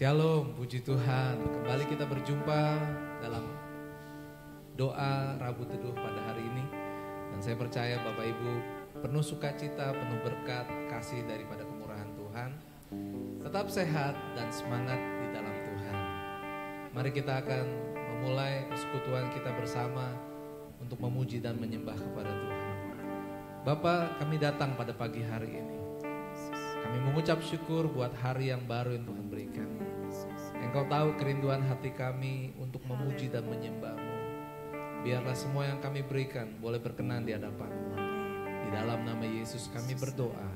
Shalom, puji Tuhan. Kembali kita berjumpa dalam doa Rabu Teduh pada hari ini. Dan saya percaya Bapak Ibu penuh sukacita, penuh berkat, kasih daripada kemurahan Tuhan. Tetap sehat dan semangat di dalam Tuhan. Mari kita akan memulai persekutuan kita bersama untuk memuji dan menyembah kepada Tuhan. Bapa, kami datang pada pagi hari ini. Kami mengucap syukur buat hari yang baru yang Tuhan berikan. Engkau tahu kerinduan hati kami untuk memuji dan menyembah-Mu. Biarlah semua yang kami berikan boleh berkenan di hadapan-Mu. Di dalam nama Yesus kami berdoa.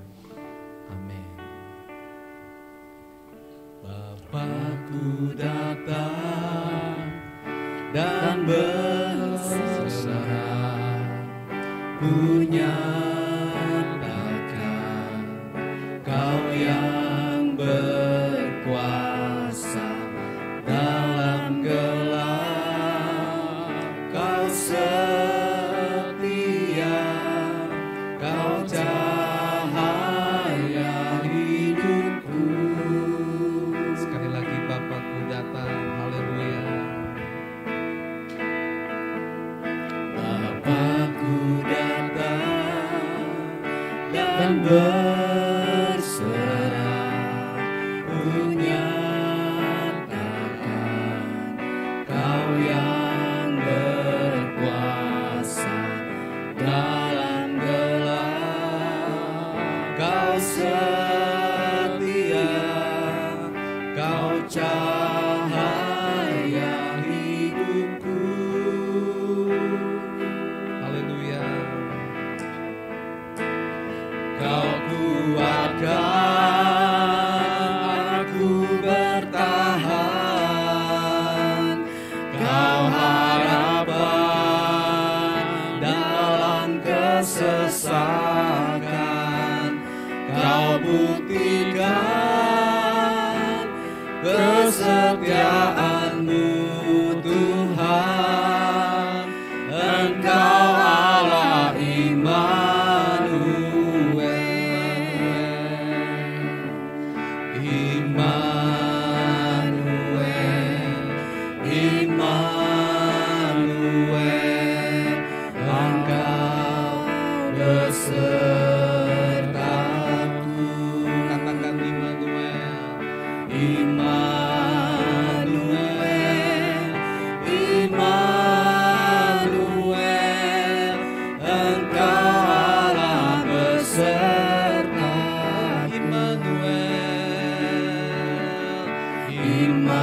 Amin. Bapakku datang dan berserah, kunyatakan Kau yang berkuasa dalam gelap. Kau setia, Kau cahaya hidupku. Sekali lagi Bapakku datang, haleluya. Bapakku datang dan berserah, kunyatakan Kau yang berkuasa dalam gelap. Kau setia, Kau cahaya hidupku. Haleluya. Kau kuatkan aku bertahan, Kau harapan dalam kesesakan. Kau buktikan kesetiaan-Mu Tuhan. Engkau Allah Immanuel. Immanuel, Immanuel, Engkau besertaku. Katakan Immanuel, Immanuel, Immanuel, Engkau Allah beserta. Immanuel, Immanuel,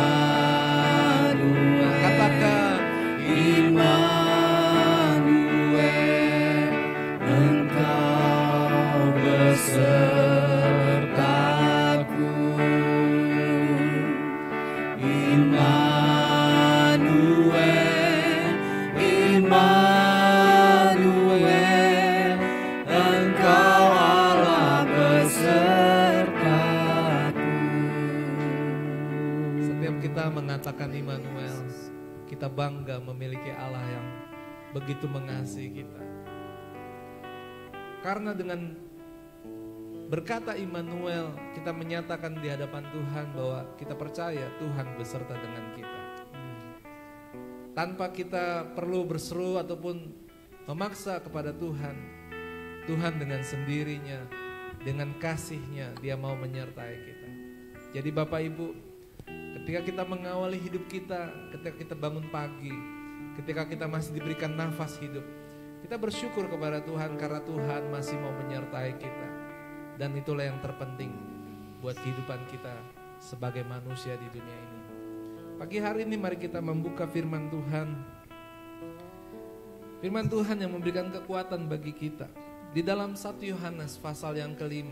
katakan Immanuel, Engkau besertaku. Immanuel, Immanuel, Engkau Allah besertaku. Setiap kita mengatakan Immanuel, kita bangga memiliki Allah yang begitu mengasihi kita. Karena dengan berkata Immanuel, kita menyatakan di hadapan Tuhan bahwa kita percaya Tuhan beserta dengan kita. Tanpa kita perlu berseru ataupun memaksa kepada Tuhan, Tuhan dengan sendirinya, dengan kasih-Nya, Dia mau menyertai kita. Jadi Bapak Ibu, ketika kita mengawali hidup kita, ketika kita bangun pagi, ketika kita masih diberikan nafas hidup, kita bersyukur kepada Tuhan karena Tuhan masih mau menyertai kita. Dan itulah yang terpenting buat kehidupan kita sebagai manusia di dunia ini. Pagi hari ini mari kita membuka firman Tuhan. Firman Tuhan yang memberikan kekuatan bagi kita. Di dalam 1 Yohanes pasal yang ke-5,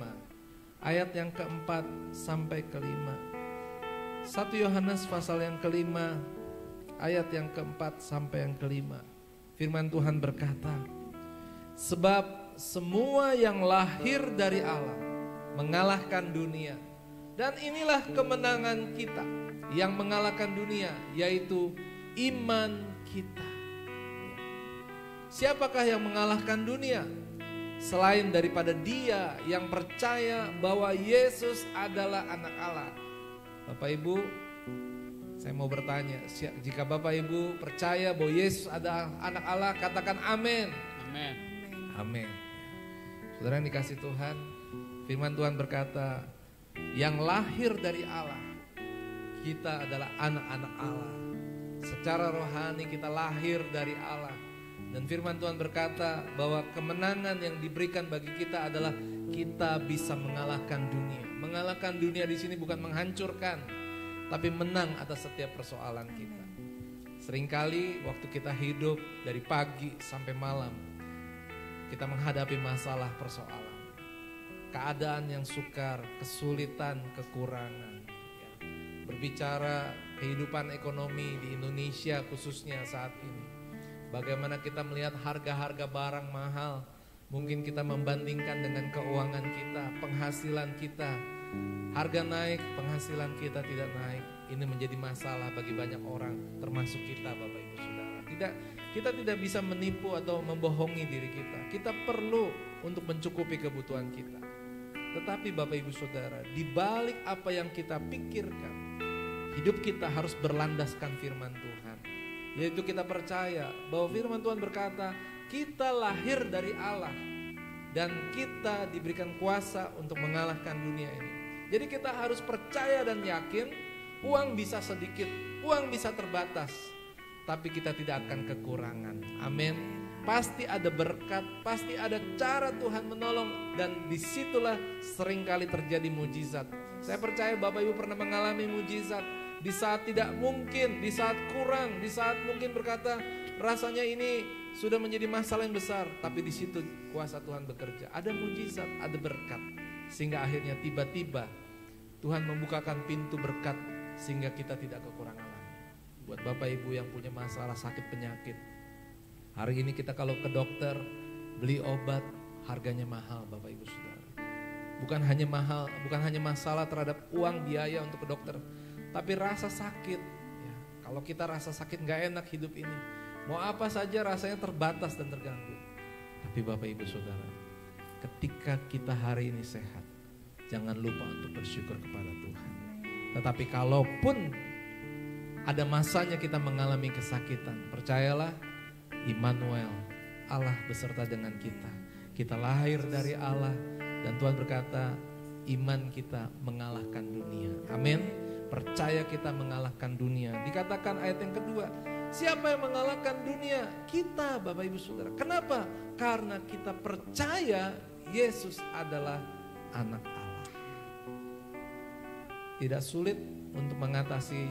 ayat yang ke-4 sampai ke-5. 1 Yohanes pasal yang ke-5, ayat yang ke-4 sampai yang ke-5. Firman Tuhan berkata, sebab semua yang lahir dari Allah mengalahkan dunia. Dan inilah kemenangan kita yang mengalahkan dunia, yaitu iman kita. Siapakah yang mengalahkan dunia? Selain daripada dia yang percaya bahwa Yesus adalah anak Allah. Bapak Ibu, saya mau bertanya, jika Bapak Ibu percaya bahwa Yesus adalah anak Allah, katakan amin. Amin. Amin. Saudara yang dikasih Tuhan, firman Tuhan berkata, yang lahir dari Allah, kita adalah anak-anak Allah. Secara rohani kita lahir dari Allah. Dan firman Tuhan berkata bahwa kemenangan yang diberikan bagi kita adalah kita bisa mengalahkan dunia. Mengalahkan dunia di sini bukan menghancurkan, tapi menang atas setiap persoalan kita. Seringkali waktu kita hidup dari pagi sampai malam, kita menghadapi masalah persoalan, keadaan yang sukar, kesulitan, kekurangan. Berbicara kehidupan ekonomi di Indonesia khususnya saat ini, bagaimana kita melihat harga-harga barang mahal. Mungkin kita membandingkan dengan keuangan kita, penghasilan kita. Harga naik, penghasilan kita tidak naik. Ini menjadi masalah bagi banyak orang, termasuk kita, Bapak Ibu Saudara. Kita tidak bisa menipu atau membohongi diri kita. Kita perlu untuk mencukupi kebutuhan kita. Tetapi Bapak Ibu Saudara, di balik apa yang kita pikirkan, hidup kita harus berlandaskan firman Tuhan. Yaitu kita percaya bahwa firman Tuhan berkata, kita lahir dari Allah dan kita diberikan kuasa untuk mengalahkan dunia ini. Jadi kita harus percaya dan yakin, uang bisa sedikit, uang bisa terbatas, tapi kita tidak akan kekurangan. Amin. Pasti ada berkat, pasti ada cara Tuhan menolong, dan disitulah seringkali terjadi mujizat. Saya percaya Bapak Ibu pernah mengalami mujizat. Di saat tidak mungkin, di saat kurang, di saat mungkin berkata rasanya ini sudah menjadi masalah yang besar, tapi di situ kuasa Tuhan bekerja. Ada mujizat, ada berkat, sehingga akhirnya tiba-tiba Tuhan membukakan pintu berkat sehingga kita tidak kekurangan lagi. Buat Bapak Ibu yang punya masalah sakit penyakit, hari ini kita kalau ke dokter beli obat harganya mahal, Bapak Ibu Saudara. Bukan hanya mahal, bukan hanya masalah terhadap uang biaya untuk ke dokter, tapi rasa sakit. Ya, kalau kita rasa sakit gak enak hidup ini, mau apa saja rasanya terbatas dan terganggu. Tapi Bapak Ibu Saudara, ketika kita hari ini sehat, jangan lupa untuk bersyukur kepada Tuhan. Tetapi kalaupun ada masanya kita mengalami kesakitan, percayalah, Immanuel, Allah beserta dengan kita. Kita lahir dari Allah dan Tuhan berkata, iman kita mengalahkan dunia. Amin. Percaya kita mengalahkan dunia. Dikatakan ayat yang kedua, siapa yang mengalahkan dunia? Kita, Bapak Ibu Saudara. Kenapa? Karena kita percaya Yesus adalah anak Allah. Tidak sulit untuk mengatasi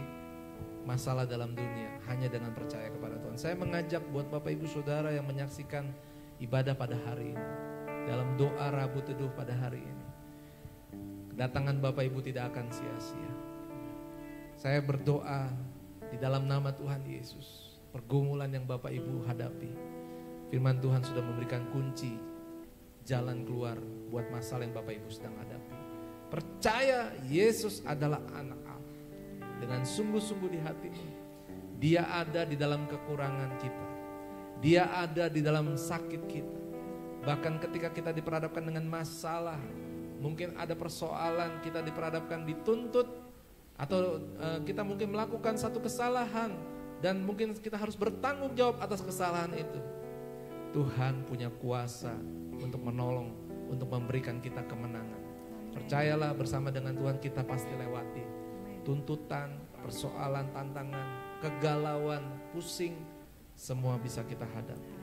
masalah dalam dunia hanya dengan percaya kepada Tuhan. Saya mengajak buat Bapak Ibu Saudara yang menyaksikan ibadah pada hari ini, dalam doa Rabu Teduh pada hari ini, kedatangan Bapak Ibu tidak akan sia-sia. Saya berdoa di dalam nama Tuhan Yesus, pergumulan yang Bapak Ibu hadapi, firman Tuhan sudah memberikan kunci jalan keluar buat masalah yang Bapak Ibu sedang hadapi. Percaya Yesus adalah anak Allah dengan sungguh-sungguh di hatimu. Dia ada di dalam kekurangan kita, Dia ada di dalam sakit kita. Bahkan ketika kita diperhadapkan dengan masalah, mungkin ada persoalan, kita diperhadapkan dituntut, atau kita mungkin melakukan satu kesalahan dan mungkin kita harus bertanggung jawab atas kesalahan itu. Tuhan punya kuasa untuk menolong, untuk memberikan kita kemenangan. Percayalah, bersama dengan Tuhan kita pasti lewati tuntutan, persoalan, tantangan, kegalauan, pusing, semua bisa kita hadapi.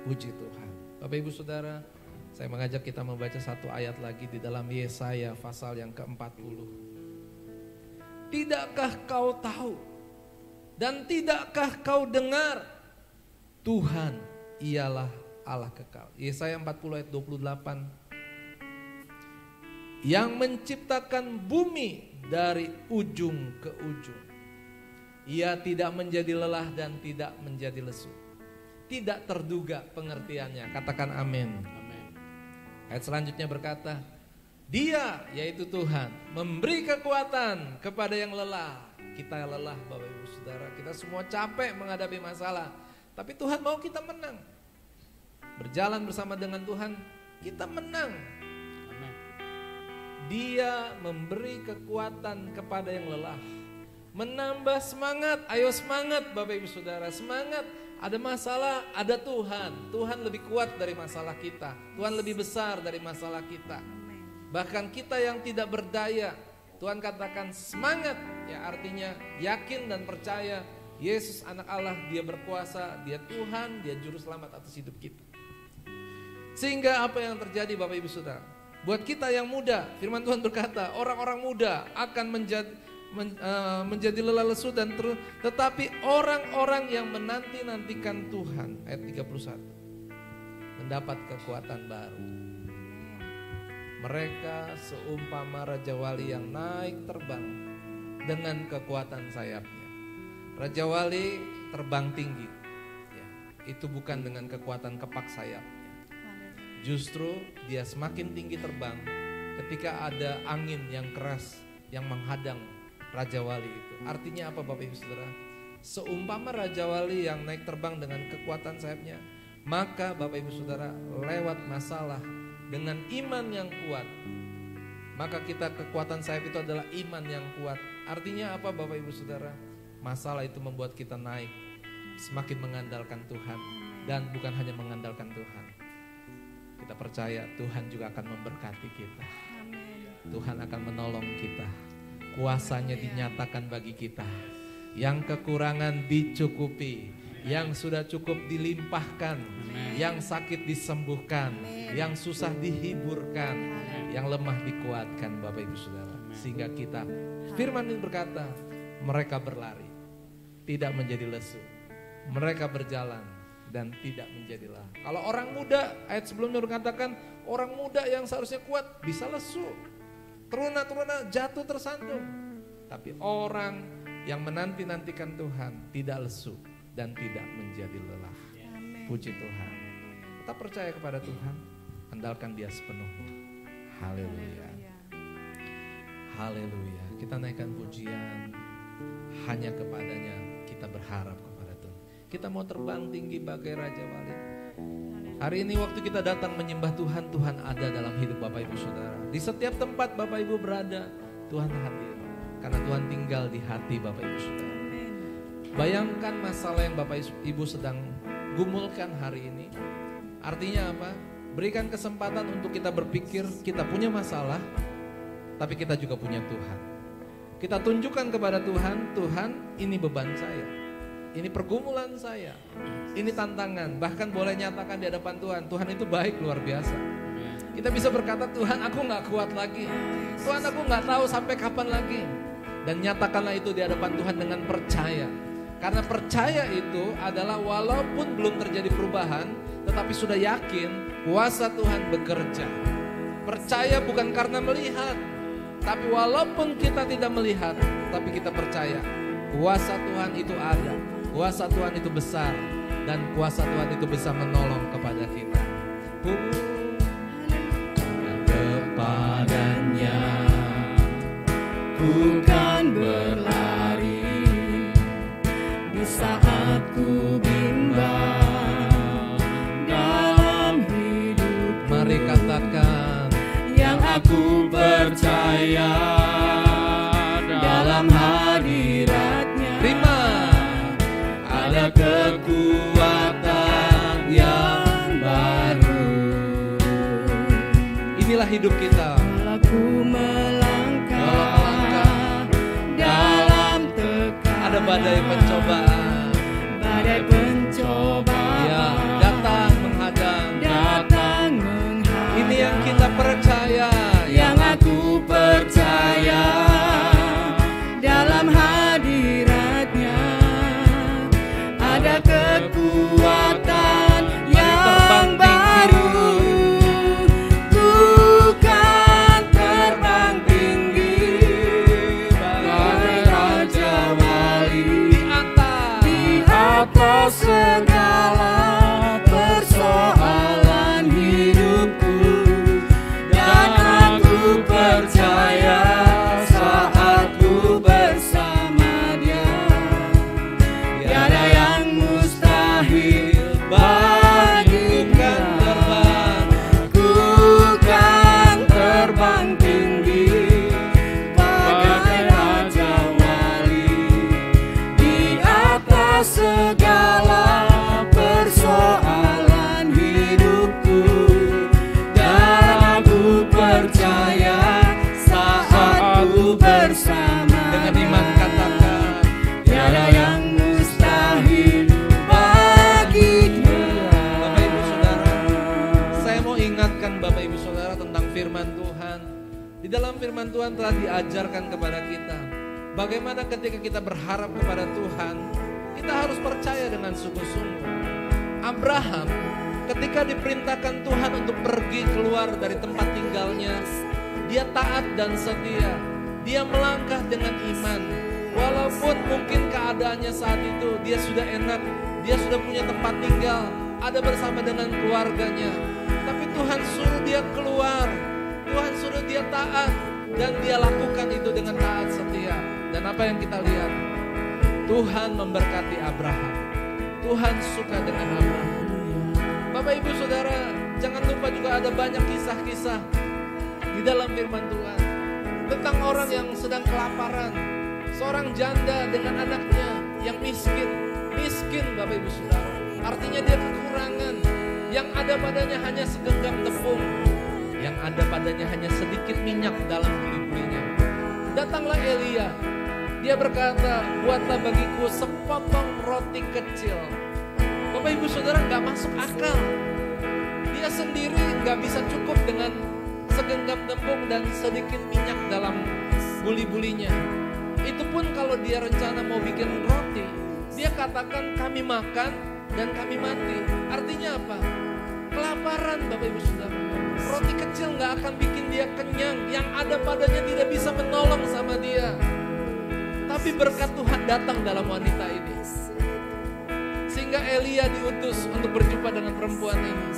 Puji Tuhan. Bapak Ibu Saudara, saya mengajak kita membaca satu ayat lagi di dalam Yesaya pasal yang ke-40. Tidakkah kau tahu dan tidakkah kau dengar, Tuhan ialah Allah kekal. Yesaya 40 ayat 28. Yang menciptakan bumi dari ujung ke ujung. Ia tidak menjadi lelah dan tidak menjadi lesu. Tidak terduga pengertiannya. Katakan amin. Amin. Ayat selanjutnya berkata, Dia, yaitu Tuhan, memberi kekuatan kepada yang lelah. Kita lelah, Bapak Ibu Saudara. Kita semua capek menghadapi masalah. Tapi Tuhan mau kita menang. Berjalan bersama dengan Tuhan, kita menang. Amin. Dia memberi kekuatan kepada yang lelah, menambah semangat. Ayo semangat Bapak Ibu Saudara, semangat. Ada masalah, ada Tuhan. Tuhan lebih kuat dari masalah kita. Tuhan lebih besar dari masalah kita. Bahkan kita yang tidak berdaya, Tuhan katakan semangat. Ya artinya yakin dan percaya Yesus anak Allah, dia berkuasa, dia Tuhan, dia juru selamat atas hidup kita. Sehingga apa yang terjadi Bapak Ibu Saudara? Buat kita yang muda, firman Tuhan berkata, orang-orang muda akan menjadi lelah lesu dan tetapi orang-orang yang menanti-nantikan Tuhan, ayat 31, mendapat kekuatan baru. Mereka seumpama Raja Wali yang naik terbang dengan kekuatan sayapnya. Raja Wali terbang tinggi, ya, itu bukan dengan kekuatan kepak sayapnya. Justru dia semakin tinggi terbang ketika ada angin yang keras yang menghadang Raja Wali itu. Artinya apa Bapak Ibu Saudara? Seumpama Raja Wali yang naik terbang dengan kekuatan sayapnya, maka Bapak Ibu Saudara lewat masalah dengan iman yang kuat, maka kita kekuatan sayap itu adalah iman yang kuat. Artinya apa Bapak Ibu Saudara? Masalah itu membuat kita naik, semakin mengandalkan Tuhan, dan bukan hanya mengandalkan Tuhan. Kita percaya Tuhan juga akan memberkati kita. Tuhan akan menolong kita. Kuasanya dinyatakan bagi kita. Yang kekurangan dicukupi, yang sudah cukup dilimpahkan, yang sakit disembuhkan, yang susah dihiburkan, yang lemah dikuatkan Bapak Ibu Saudara. Sehingga kita, firman ini berkata, mereka berlari, tidak menjadi lesu. Mereka berjalan dan tidak menjadi lelah. Kalau orang muda, ayat sebelumnya berkatakan, orang muda yang seharusnya kuat bisa lesu, teruna-teruna, jatuh tersantung. Tapi orang yang menanti-nantikan Tuhan tidak lesu dan tidak menjadi lelah. Puji Tuhan. Tetap percaya kepada Tuhan, andalkan Dia sepenuhnya. Haleluya. Haleluya. Kita naikkan pujian, hanya kepadanya kita berharap kepada Tuhan. Kita mau terbang tinggi bagai Raja Wali. Hari ini waktu kita datang menyembah Tuhan, Tuhan ada dalam hidup Bapak Ibu Saudara. Di setiap tempat Bapak Ibu berada, Tuhan hadir. Karena Tuhan tinggal di hati Bapak Ibu Saudara. Bayangkan masalah yang Bapak Ibu sedang gumulkan hari ini. Artinya apa? Berikan kesempatan untuk kita berpikir, kita punya masalah, tapi kita juga punya Tuhan. Kita tunjukkan kepada Tuhan, Tuhan ini beban saya, ini pergumulan saya, ini tantangan. Bahkan boleh nyatakan di hadapan Tuhan, Tuhan itu baik luar biasa. Kita bisa berkata, Tuhan aku gak kuat lagi, Tuhan aku gak tahu sampai kapan lagi. Dan nyatakanlah itu di hadapan Tuhan dengan percaya. Karena percaya itu adalah walaupun belum terjadi perubahan, tetapi sudah yakin kuasa Tuhan bekerja. Percaya bukan karena melihat, tapi walaupun kita tidak melihat, tapi kita percaya kuasa Tuhan itu ada, kuasa Tuhan itu besar, dan kuasa Tuhan itu bisa menolong kepada kita. Kepadanya bukan berlari di saat ku bimbang dalam hidup. Mari katakan, yang aku percaya dalam hadiratnya. terima, ada kekuatan yang baru. Inilah hidup kita. Aku melangkah dalam tekanan. Ada badai pencobaan, Badai pencobaan ya, datang menghadang. Ini yang kita percaya, Yang aku percaya dalam hadiratnya ada kekuatan yang baru. Bukan terbang tinggi bagai Raja Wali di atas segala persoalan hidupku. firman Tuhan telah diajarkan kepada kita. Bagaimana ketika kita berharap kepada Tuhan, kita harus percaya dengan sungguh-sungguh. Abraham ketika diperintahkan Tuhan untuk pergi keluar dari tempat tinggalnya, dia taat dan setia. Dia melangkah dengan iman. Walaupun mungkin keadaannya saat itu dia sudah enak, dia sudah punya tempat tinggal, ada bersama dengan keluarganya. Tapi Tuhan suruh dia keluar, Tuhan suruh dia taat, dan dia lakukan itu dengan taat setia. Dan apa yang kita lihat? Tuhan memberkati Abraham. Tuhan suka dengan Abraham. Bapak Ibu Saudara, jangan lupa juga ada banyak kisah-kisah di dalam firman Tuhan tentang orang yang sedang kelaparan. Seorang janda dengan anaknya yang miskin Bapak Ibu Saudara. Artinya dia kekurangan. Yang ada padanya hanya segenggam tepung, yang ada padanya hanya sedikit minyak dalam buli-bulinya. Datanglah Elia. Dia berkata, buatlah bagiku sepotong roti kecil. Bapak Ibu Saudara, gak masuk akal. Dia sendiri gak bisa cukup dengan segenggam tepung dan sedikit minyak dalam buli-bulinya. Itu pun kalau dia rencana mau bikin roti, dia katakan kami makan dan kami mati. Artinya apa? Kelaparan Bapak Ibu Saudara. Roti kecil gak akan bikin dia kenyang. Yang ada padanya tidak bisa menolong sama dia. Tapi berkat Tuhan datang dalam wanita ini. Sehingga Elia diutus untuk berjumpa dengan perempuan ini.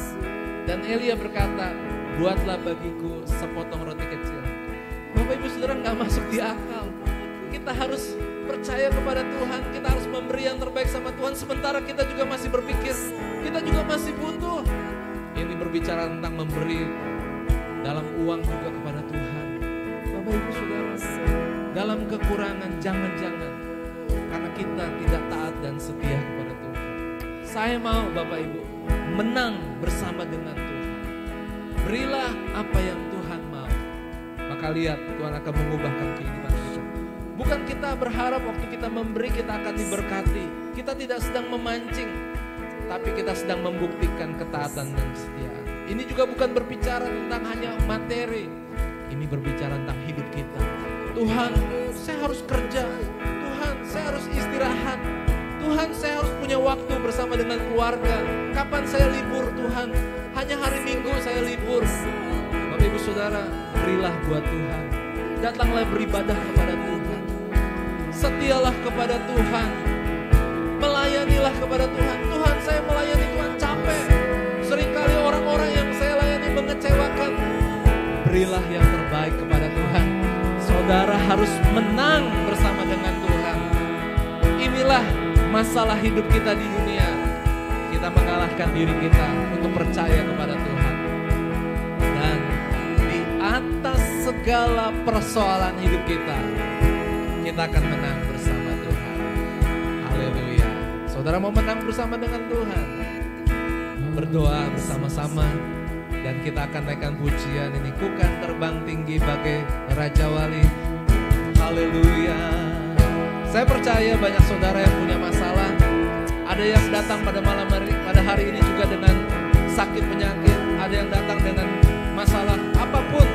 Dan Elia berkata, buatlah bagiku sepotong roti kecil. Bapak Ibu Saudara, gak masuk di akal. Kita harus percaya kepada Tuhan. Kita harus memberi yang terbaik sama Tuhan. Sementara kita juga masih berpikir, kita juga masih butuh. Ini berbicara tentang memberi dalam uang juga kepada Tuhan. Bapak Ibu Saudara, dalam kekurangan jangan-jangan karena kita tidak taat dan setia kepada Tuhan. Saya mau Bapak Ibu menang bersama dengan Tuhan. Berilah apa yang Tuhan mau. Maka lihat, Tuhan akan mengubahkan kehidupan kita. Bukan kita berharap waktu kita memberi kita akan diberkati. Kita tidak sedang memancing, tapi kita sedang membuktikan ketaatan dan kesetiaan. Ini juga bukan berbicara tentang hanya materi. Ini berbicara tentang hidup kita. Tuhan, saya harus kerja. Tuhan, saya harus istirahat. Tuhan, saya harus punya waktu bersama dengan keluarga. Kapan saya libur Tuhan? Hanya hari Minggu saya libur. Bapak Ibu Saudara, berilah buat Tuhan. Datanglah beribadah kepada Tuhan. Setialah kepada Tuhan. Melayanilah kepada Tuhan. Tuhan, saya melayani Tuhan capek. Seringkali orang-orang yang saya layani mengecewakan. Berilah yang terbaik kepada Tuhan. Saudara harus menang bersama dengan Tuhan. Inilah masalah hidup kita di dunia. Kita mengalahkan diri kita untuk percaya kepada Tuhan. Dan di atas segala persoalan hidup kita akan menang bersama Tuhan. Haleluya. Saudara mau menang bersama dengan Tuhan? Berdoa bersama-sama. Dan kita akan naikkan pujian ini. Ku kan terbang tinggi bagai Raja Wali. Haleluya. Saya percaya banyak saudara yang punya masalah. Ada yang datang pada malam hari, pada hari ini juga dengan sakit penyakit. Ada yang datang dengan masalah apapun.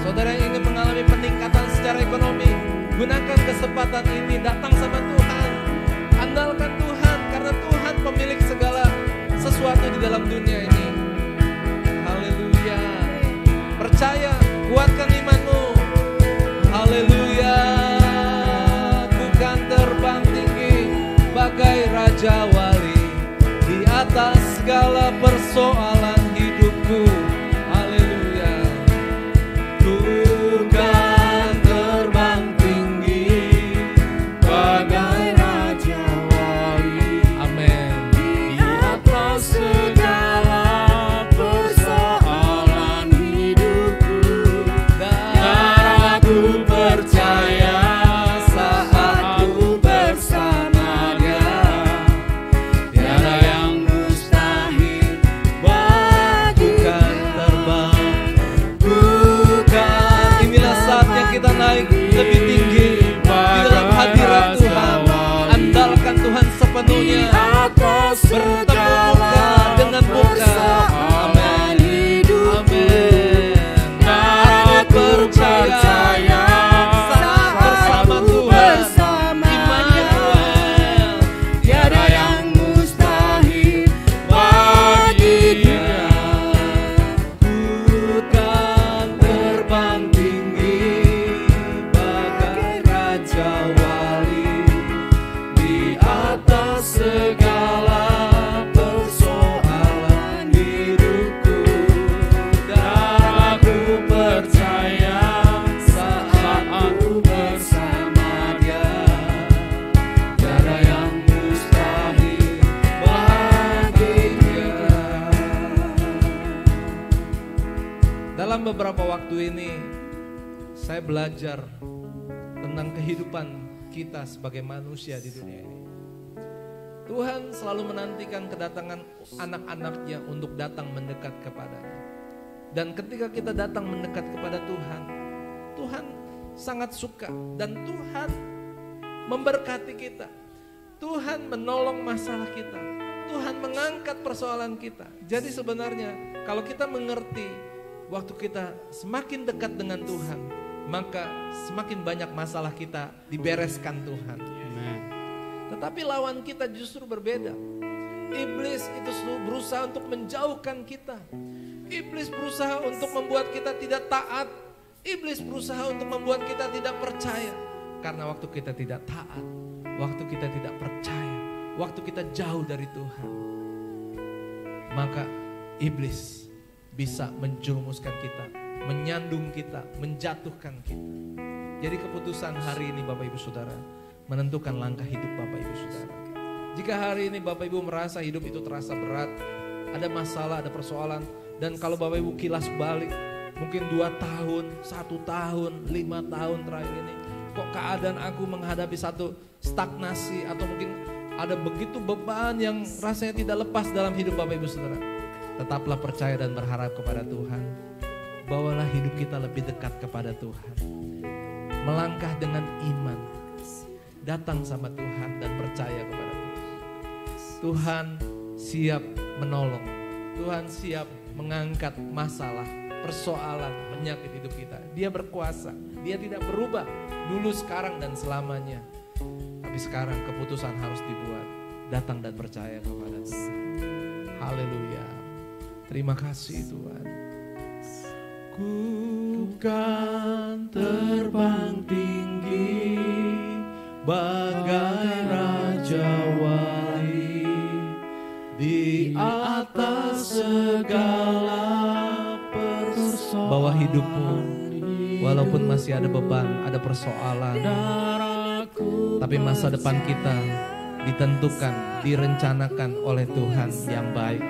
Saudara yang ingin mengalami peningkatan secara ekonomi, gunakan kesempatan ini, datang sama Tuhan. Andalkan Tuhan, karena Tuhan pemilik segala sesuatu di dalam dunia ini. Haleluya. Percaya, kuatkan imanmu. Haleluya. Bukan terbang tinggi bagai Raja Wali di atas segala persoalan hidupku. Haleluya. Bukan terbang tinggi bagai Raja Wali. Amin. Di atas segala persoalan hidupku, dan aku percaya saat ku bersama Dia, tiada yang mustahil beberapa waktu ini saya belajar tentang kehidupan kita sebagai manusia di dunia ini. Tuhan selalu menantikan kedatangan anak-anaknya untuk datang mendekat kepadanya. Dan ketika kita datang mendekat kepada Tuhan, Tuhan sangat suka dan Tuhan memberkati kita. Tuhan menolong masalah kita. Tuhan mengangkat persoalan kita. Jadi sebenarnya kalau kita mengerti waktu kita semakin dekat dengan Tuhan, maka semakin banyak masalah kita dibereskan Tuhan. Amen. Tetapi lawan kita justru berbeda. Iblis itu berusaha untuk menjauhkan kita. Iblis berusaha untuk membuat kita tidak taat. Iblis berusaha untuk membuat kita tidak percaya. Karena waktu kita tidak taat, waktu kita tidak percaya, waktu kita jauh dari Tuhan, maka iblis bisa menjerumuskan kita, menyandung kita, menjatuhkan kita. Jadi keputusan hari ini Bapak Ibu Saudara menentukan langkah hidup Bapak Ibu Saudara. Jika hari ini Bapak Ibu merasa hidup itu terasa berat, ada masalah, ada persoalan, dan kalau Bapak Ibu kilas balik, mungkin 2 tahun, 1 tahun, 5 tahun terakhir ini, kok keadaan aku menghadapi satu stagnasi atau mungkin ada begitu beban yang rasanya tidak lepas dalam hidup Bapak Ibu Saudara. Tetaplah percaya dan berharap kepada Tuhan. Bawalah hidup kita lebih dekat kepada Tuhan. Melangkah dengan iman. Datang sama Tuhan dan percaya kepada Tuhan. Tuhan siap menolong. Tuhan siap mengangkat masalah, persoalan, penyakit hidup kita. Dia berkuasa. Dia tidak berubah dulu, sekarang, dan selamanya. Tapi sekarang keputusan harus dibuat. Datang dan percaya kepada Tuhan. Haleluya. Terima kasih Tuhan. Ku kan terbang tinggi bagai raja wali di atas segala persoalan. Bawa hidupmu walaupun masih ada beban, ada persoalan, tapi masa depan kita ditentukan, direncanakan oleh Tuhan yang baik.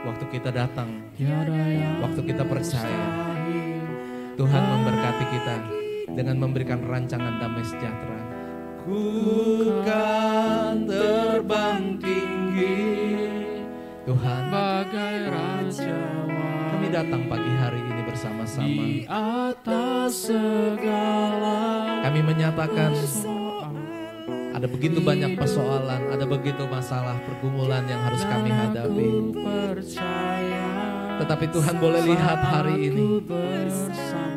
Waktu kita datang, waktu kita percaya, Tuhan memberkati kita dengan memberikan rancangan damai sejahtera. Ku kan terbang tinggi Tuhan, bagai raja wali, kami datang pagi hari ini bersama-sama. di atas segala Kami menyatakan ada begitu banyak persoalan, ada begitu masalah, pergumulan yang harus kami hadapi. Tetapi Tuhan boleh lihat hari ini,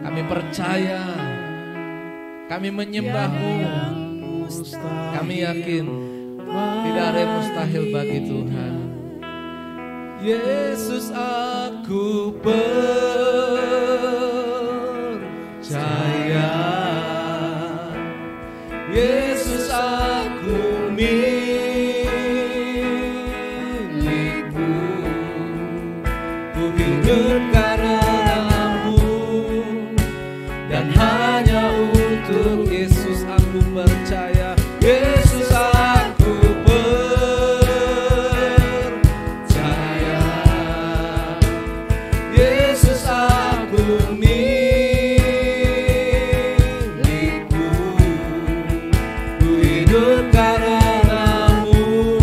kami percaya, kami menyembah-Mu, kami yakin tidak ada yang mustahil bagi Tuhan. Yesus, aku percaya, Yesus, aku milik-Mu, ku hidup karena-Mu, dan hanya untuk Yesus aku percaya. Yesus, aku percaya, Yesus, aku milik-Mu, ku hidup karena-Mu,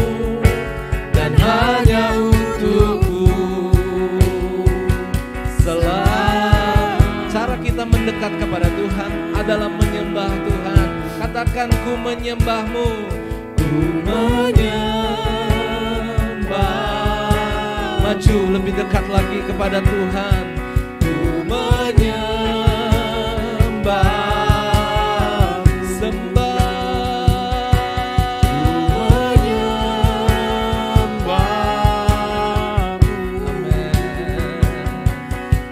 dan hanya untuk-Mu. Cara kita mendekat kepada Tuhan adalah menyembah Tuhan. Katakan, ku menyembah-Mu, ku menyembah. Maju lebih dekat lagi kepada Tuhan. Ku menyembah, sembah, amen.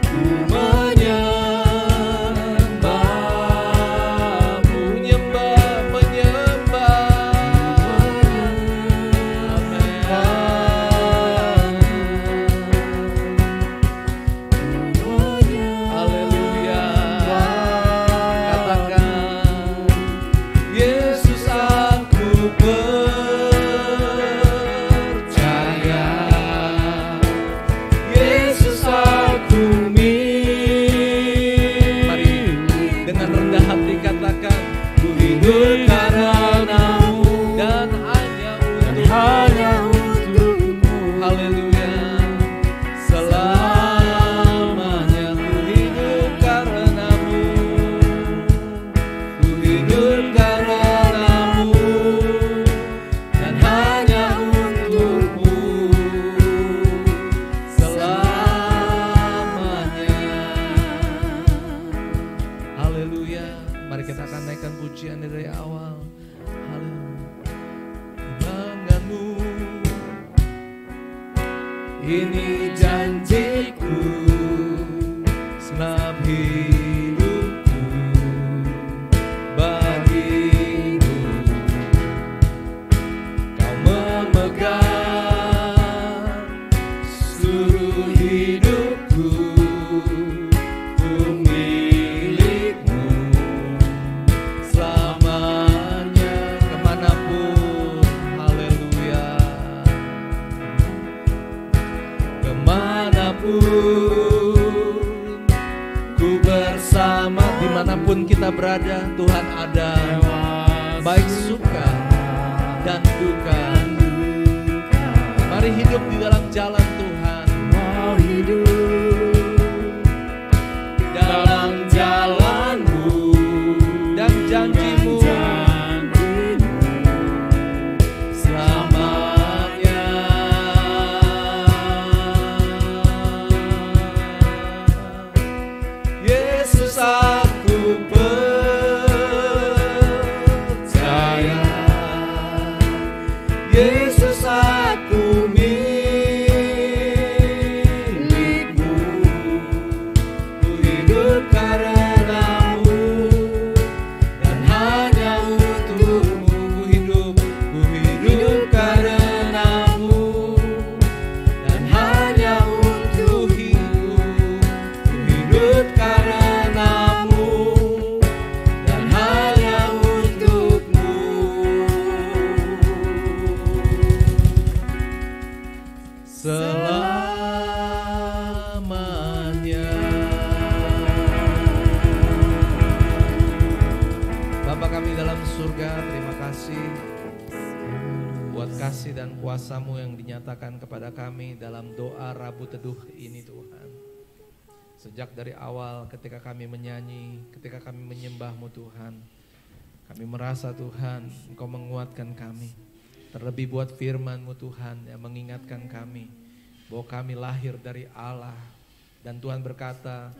Ku menyembah-Mu, menyembah, amen. Haleluya. hidup karenamu dan hanya untuk hanya untukmu. haleluya. Selamanya ku hidup karenamu, ku hidup karenamu dan hanya untukmu selamanya. Haleluya. Mari kita akan naikkan pujian dari awal. Haleluya. Denganmu ini janjiku, senap hidupku bagimu. Kau memegang seluruh hidupku, ku milikmu selamanya kemanapun. Haleluya. Kemanapun ku bersama, dimanapun kita berada, Tuhan ada, baik suka dan duka. Mari hidup di dalam jalan Tuhan, Mau hidup dalam jalanmu dan janjimu selamanya. Yesus, aku percaya, Yesus, aku milikmu, ku hidup karenamu dan hanya untukmu. Ku hidup karenamu dan hanya untukmu. Ku hidup karenamu dan hanya untukmu selamanya. Bapa kami dalam surga, terima kasih buat kasih dan kuasa-Mu yang dinyatakan kepada kami dalam doa Rabu Teduh ini Tuhan. Sejak dari awal ketika kami menyanyi, ketika kami menyembah-Mu Tuhan, kami merasa Tuhan Engkau menguatkan kami. Terlebih buat firman-Mu Tuhan yang mengingatkan kami bahwa kami lahir dari Allah. Dan Tuhan berkata,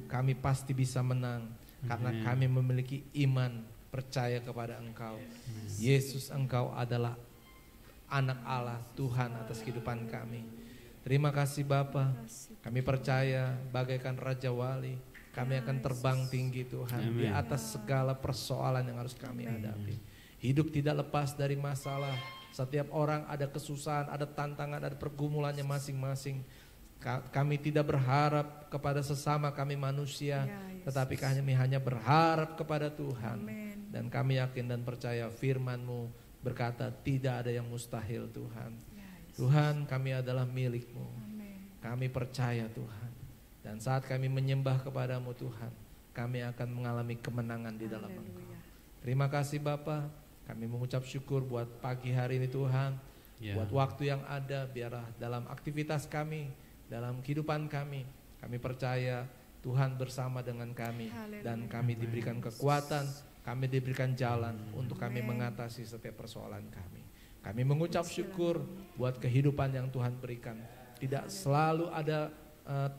kami pasti bisa menang karena kami memiliki iman, percaya kepada Engkau. Yesus, Engkau adalah anak Allah, Tuhan atas kehidupan kami. Terima kasih Bapa. Kami percaya bagaikan Raja Wali, kami akan terbang tinggi Tuhan di atas segala persoalan yang harus kami hadapi. Hidup tidak lepas dari masalah. Setiap orang ada kesusahan, ada tantangan, ada pergumulannya masing-masing. Kami tidak berharap kepada sesama kami manusia, tetapi kami hanya berharap kepada Tuhan. Dan kami yakin dan percaya firman-Mu berkata tidak ada yang mustahil Tuhan. Tuhan, kami adalah milik-Mu. Kami percaya Tuhan. Dan saat kami menyembah kepada-Mu Tuhan, kami akan mengalami kemenangan di dalam Engkau. Terima kasih Bapa. Kami mengucap syukur buat pagi hari ini Tuhan. Buat waktu yang ada, biarlah dalam aktivitas kami, dalam kehidupan kami percaya Tuhan bersama dengan kami. Dan kami diberikan kekuatan, kami diberikan jalan untuk kami mengatasi setiap persoalan kami. Kami mengucap syukur buat kehidupan yang Tuhan berikan. Tidak selalu ada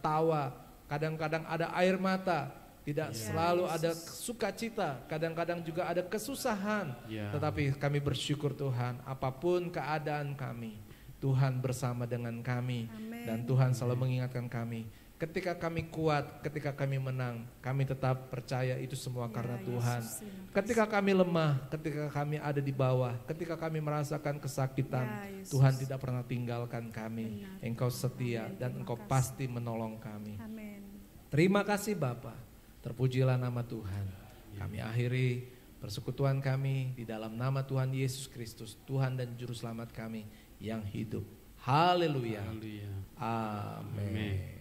tawa, kadang-kadang ada air mata. Tidak selalu ada sukacita, kadang-kadang juga ada kesusahan. Tetapi kami bersyukur Tuhan, apapun keadaan kami, Tuhan bersama dengan kami. Dan Tuhan selalu mengingatkan kami, ketika kami kuat, ketika kami menang, kami tetap percaya itu semua karena Tuhan. Ketika kami lemah, ketika kami ada di bawah, ketika kami merasakan kesakitan, Tuhan tidak pernah tinggalkan kami. Engkau setia dan Engkau pasti menolong kami. Terima kasih Bapa. Terpujilah nama Tuhan. Kami akhiri persekutuan kami di dalam nama Tuhan Yesus Kristus, Tuhan dan Juru Selamat kami yang hidup. Haleluya. Amin.